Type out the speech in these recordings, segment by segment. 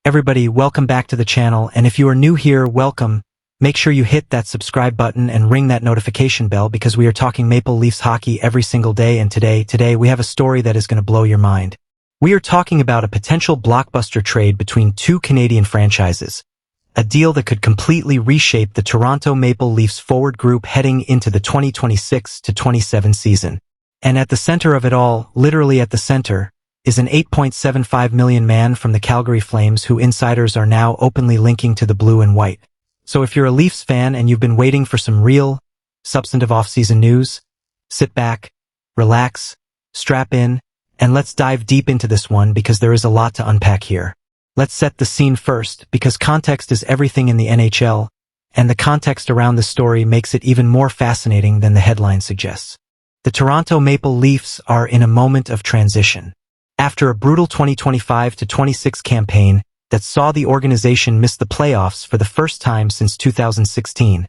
Everybody, welcome back to the channel, and if you are new here, welcome. Make sure you hit that subscribe button and ring that notification bell because we are talking Maple Leafs hockey every single day, and today we have a story that is going to blow your mind. We are talking about a potential blockbuster trade between two Canadian franchises, a deal that could completely reshape the Toronto Maple Leafs forward group heading into the 2026-27 season. And at the center of it all, literally at the center, is an $8.75 million man from the Calgary Flames who insiders are now openly linking to the blue and white. So if you're a Leafs fan and you've been waiting for some real, substantive off-season news, sit back, relax, strap in, and let's dive deep into this one because there is a lot to unpack here. Let's set the scene first because context is everything in the NHL, and the context around the story makes it even more fascinating than the headline suggests. The Toronto Maple Leafs are in a moment of transition. After a brutal 2025-26 campaign that saw the organization miss the playoffs for the first time since 2016,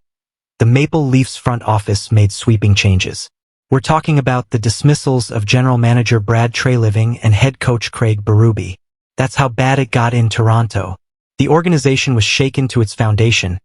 the Maple Leafs front office made sweeping changes. We're talking about the dismissals of general manager Brad Treliving and head coach Craig Berube. That's how bad it got in Toronto. The organization was shaken to its foundation,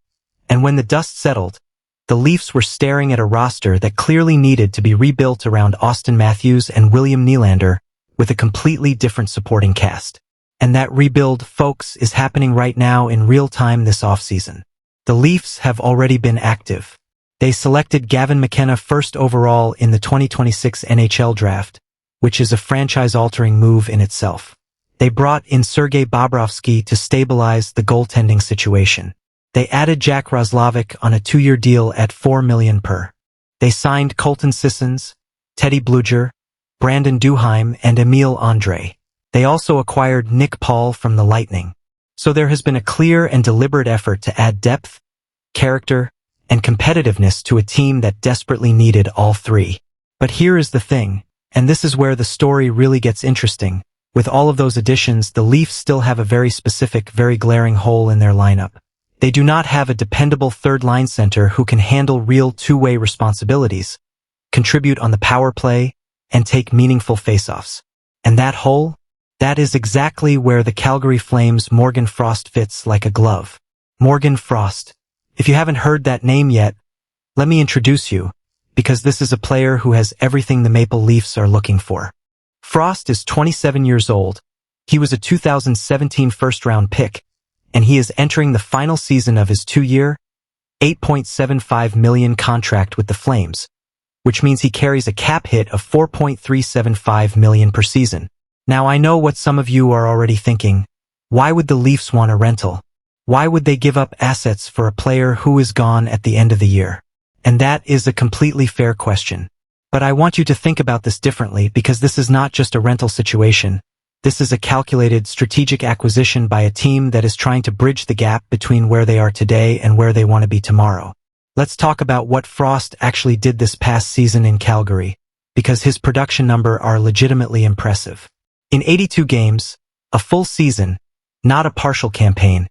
and when the dust settled, the Leafs were staring at a roster that clearly needed to be rebuilt around Austin Matthews and William Nylander, with a completely different supporting cast. And that rebuild, folks, is happening right now in real time this offseason. The Leafs have already been active. They selected Gavin McKenna first overall in the 2026 NHL draft, which is a franchise-altering move in itself. They brought in Sergei Bobrovsky to stabilize the goaltending situation. They added Jack Roslovic on a 2-year deal at $4 million per. They signed Colton Sissons, Teddy Blueger, Brandon Duheim, and Emile Andre. They also acquired Nick Paul from the Lightning. So there has been a clear and deliberate effort to add depth, character, and competitiveness to a team that desperately needed all three. But here is the thing, and this is where the story really gets interesting. With all of those additions, the Leafs still have a very specific, very glaring hole in their lineup. They do not have a dependable third-line center who can handle real two-way responsibilities, contribute on the power play, and take meaningful face-offs. And that hole? That is exactly where the Calgary Flames' Morgan Frost fits like a glove. Morgan Frost. If you haven't heard that name yet, let me introduce you, because this is a player who has everything the Maple Leafs are looking for. Frost is 27 years old. He was a 2017 first-round pick, and he is entering the final season of his 2-year, $8.75 million contract with the Flames, which means he carries a cap hit of $4.375 million per season. Now I know what some of you are already thinking. Why would the Leafs want a rental? Why would they give up assets for a player who is gone at the end of the year? And that is a completely fair question. But I want you to think about this differently because this is not just a rental situation. This is a calculated, strategic acquisition by a team that is trying to bridge the gap between where they are today and where they want to be tomorrow. Let's talk about what Frost actually did this past season in Calgary, because his production numbers are legitimately impressive. In 82 games, a full season, not a partial campaign,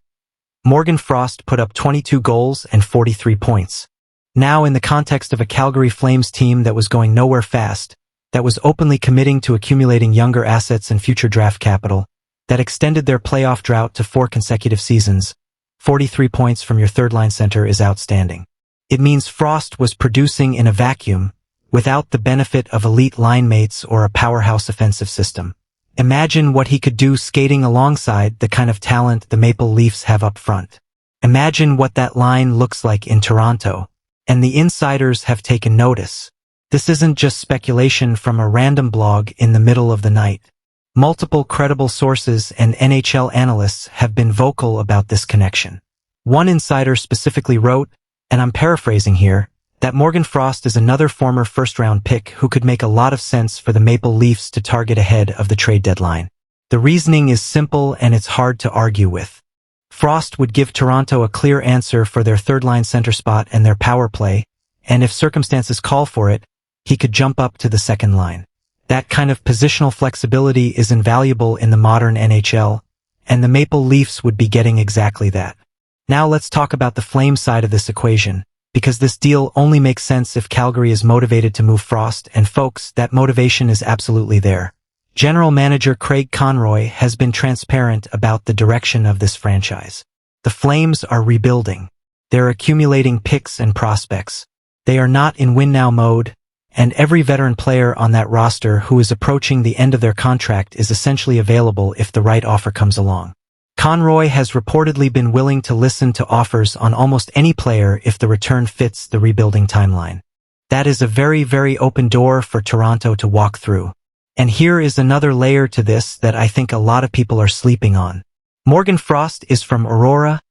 Morgan Frost put up 22 goals and 43 points. Now, in the context of a Calgary Flames team that was going nowhere fast, that was openly committing to accumulating younger assets and future draft capital, that extended their playoff drought to 4 consecutive seasons, 43 points from your third-line center is outstanding. It means Frost was producing in a vacuum, without the benefit of elite line mates or a powerhouse offensive system. Imagine what he could do skating alongside the kind of talent the Maple Leafs have up front. Imagine what that line looks like in Toronto. And the insiders have taken notice. This isn't just speculation from a random blog in the middle of the night. Multiple credible sources and NHL analysts have been vocal about this connection. One insider specifically wrote, and I'm paraphrasing here, that Morgan Frost is another former first-round pick who could make a lot of sense for the Maple Leafs to target ahead of the trade deadline. The reasoning is simple and it's hard to argue with. Frost would give Toronto a clear answer for their third-line center spot and their power play, and if circumstances call for it, he could jump up to the second line. That kind of positional flexibility is invaluable in the modern NHL, and the Maple Leafs would be getting exactly that. Now let's talk about the Flames side of this equation, because this deal only makes sense if Calgary is motivated to move Frost, and folks, that motivation is absolutely there. General Manager Craig Conroy has been transparent about the direction of this franchise. The Flames are rebuilding. They're accumulating picks and prospects. They are not in win-now mode, and every veteran player on that roster who is approaching the end of their contract is essentially available if the right offer comes along. Conroy has reportedly been willing to listen to offers on almost any player if the return fits the rebuilding timeline. That is a very, very open door for Toronto to walk through. And here is another layer to this that I think a lot of people are sleeping on. Morgan Frost is from Aurora,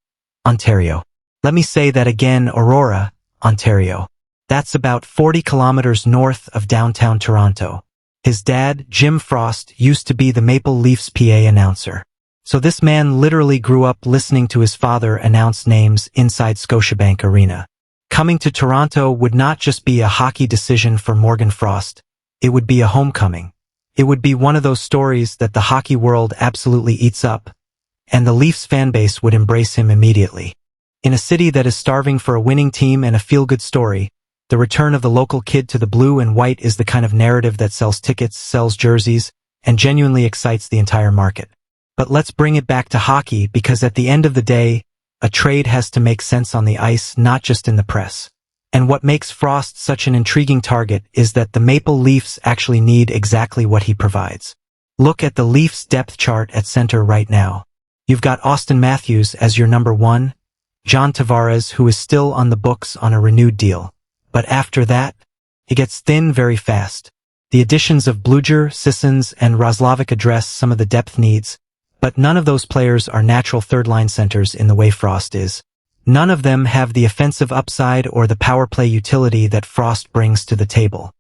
Ontario. Let me say that again, Aurora, Ontario. That's about 40 kilometers north of downtown Toronto. His dad, Jim Frost, used to be the Maple Leafs PA announcer. So this man literally grew up listening to his father announce names inside Scotiabank Arena. Coming to Toronto would not just be a hockey decision for Morgan Frost. It would be a homecoming. It would be one of those stories that the hockey world absolutely eats up, and the Leafs fanbase would embrace him immediately. In a city that is starving for a winning team and a feel-good story, the return of the local kid to the blue and white is the kind of narrative that sells tickets, sells jerseys, and genuinely excites the entire market. But let's bring it back to hockey because at the end of the day, a trade has to make sense on the ice, not just in the press. And what makes Frost such an intriguing target is that the Maple Leafs actually need exactly what he provides. Look at the Leafs depth chart at center right now. You've got Austin Matthews as your number one, John Tavares, who is still on the books on a renewed deal. But after that, it gets thin very fast. The additions of Bluger, Sissons, and Roslovic address some of the depth needs, but none of those players are natural third-line centers in the way Frost is. None of them have the offensive upside or the power play utility that Frost brings to the table.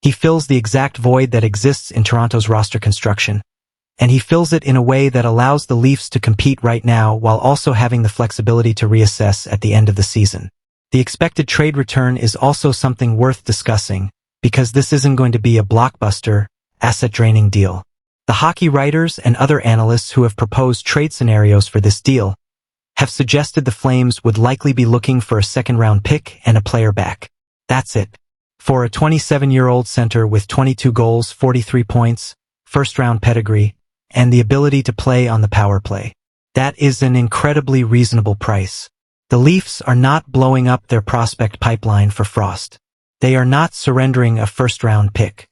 He fills the exact void that exists in Toronto's roster construction, and he fills it in a way that allows the Leafs to compete right now while also having the flexibility to reassess at the end of the season. The expected trade return is also something worth discussing, because this isn't going to be a blockbuster, asset-draining deal. The hockey writers and other analysts who have proposed trade scenarios for this deal have suggested the Flames would likely be looking for a second-round pick and a player back. That's it. For a 27-year-old center with 22 goals, 43 points, first-round pedigree, and the ability to play on the power play. That is an incredibly reasonable price. The Leafs are not blowing up their prospect pipeline for Frost. They are not surrendering a first-round pick.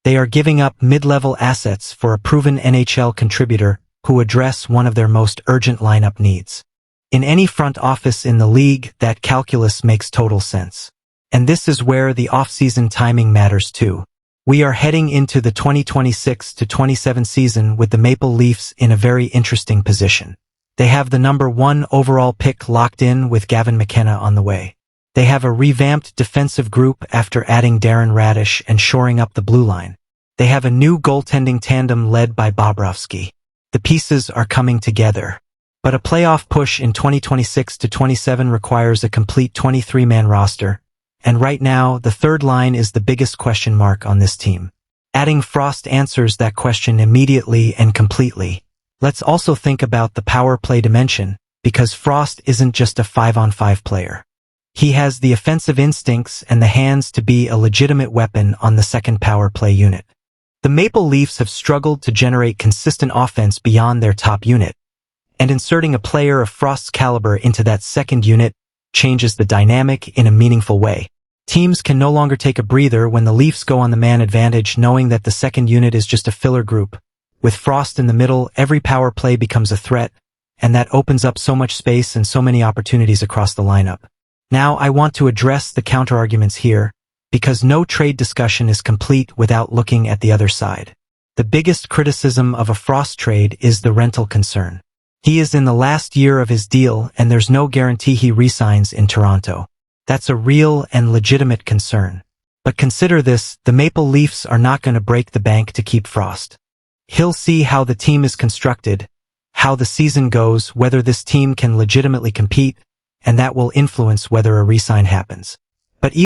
They are giving up mid-level assets for a proven NHL contributor who address one of their most urgent lineup needs. In any front office in the league, that calculus makes total sense. And this is where the off-season timing matters too. We are heading into the 2026-27 season with the Maple Leafs in a very interesting position. They have the number 1 overall pick locked in with Gavin McKenna on the way. They have a revamped defensive group after adding Darren Radish and shoring up the blue line. They have a new goaltending tandem led by Bobrovsky. The pieces are coming together. But a playoff push in 2026-27 requires a complete 23-man roster, and right now, the third line is the biggest question mark on this team. Adding Frost answers that question immediately and completely. Let's also think about the power play dimension, because Frost isn't just a 5-on-5 player. He has the offensive instincts and the hands to be a legitimate weapon on the second power play unit. The Maple Leafs have struggled to generate consistent offense beyond their top unit, and inserting a player of Frost's caliber into that second unit changes the dynamic in a meaningful way. Teams can no longer take a breather when the Leafs go on the man advantage knowing that the second unit is just a filler group. With Frost in the middle, every power play becomes a threat, and that opens up so much space and so many opportunities across the lineup. Now I want to address the counterarguments here, because no trade discussion is complete without looking at the other side. The biggest criticism of a Frost trade is the rental concern. He is in the last year of his deal and there's no guarantee he re-signs in Toronto. That's a real and legitimate concern. But consider this, the Maple Leafs are not going to break the bank to keep Frost. He'll see how the team is constructed, how the season goes, whether this team can legitimately compete, and that will influence whether a re-sign happens.